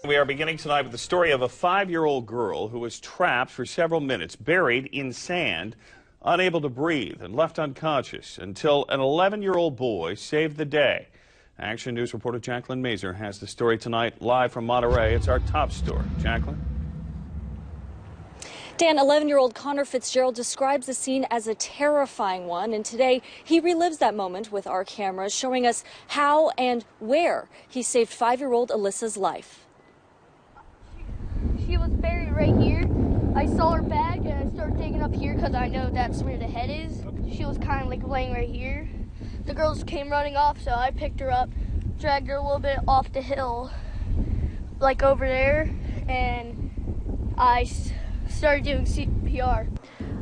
We are beginning tonight with the story of a 5-year-old girl who was trapped for several minutes, buried in sand, unable to breathe and left unconscious until an 11-year-old boy saved the day. Action News reporter Jacqueline Mazer has the story tonight live from Monterey. It's our top story. Jacqueline? Dan, 11-year-old Connor Fitzgerald describes the scene as a terrifying one, and today he relives that moment with our cameras, showing us how and where he saved 5-year-old Alyssa's life. She was buried right here. I saw her bag and I started digging up here because I know that's where the head is. She was kind of like laying right here. The girls came running off, so I picked her up, dragged her a little bit off the hill, like over there, and I started doing CPR.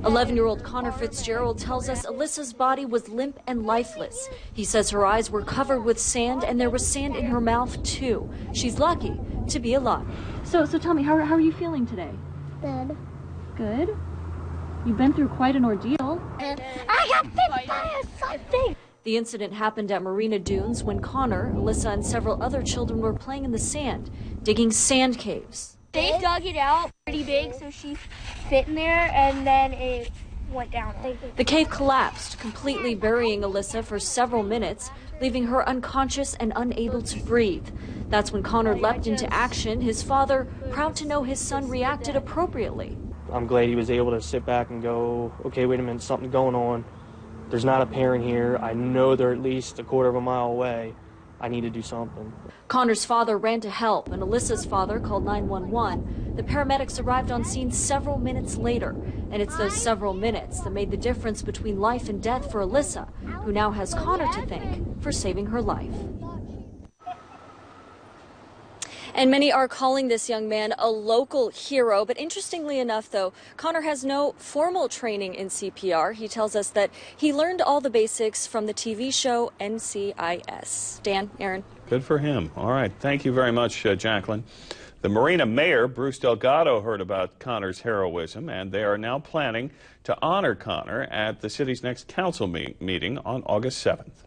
11-year-old Connor Fitzgerald tells us Alyssa's body was limp and lifeless. He says her eyes were covered with sand and there was sand in her mouth too. She's lucky to be alive. So tell me, how are you feeling today? Good. Good? You've been through quite an ordeal. And I got bit by something. The incident happened at Marina Dunes when Connor, Alyssa, and several other children were playing in the sand, digging sand caves. They dug it out pretty big, so she fit in there, and then it went down. The cave collapsed, completely burying Alyssa for several minutes, leaving her unconscious and unable to breathe. That's when Connor leapt into action, his father proud to know his son reacted appropriately. I'm glad he was able to sit back and go, okay, wait a minute, something's going on. There's not a parent here. I know they're at least a quarter of a mile away. I need to do something. Connor's father ran to help, and Alyssa's father called 911. The paramedics arrived on scene several minutes later, and it's those several minutes that made the difference between life and death for Alyssa, who now has Connor to thank for saving her life. And many are calling this young man a local hero. But interestingly enough, though, Connor has no formal training in CPR. He tells us that he learned all the basics from the TV show NCIS. Dan, Aaron. Good for him. All right. Thank you very much, Jacqueline. The Marina mayor, Bruce Delgado, heard about Connor's heroism, and they are now planning to honor Connor at the city's next council meeting on August 7th.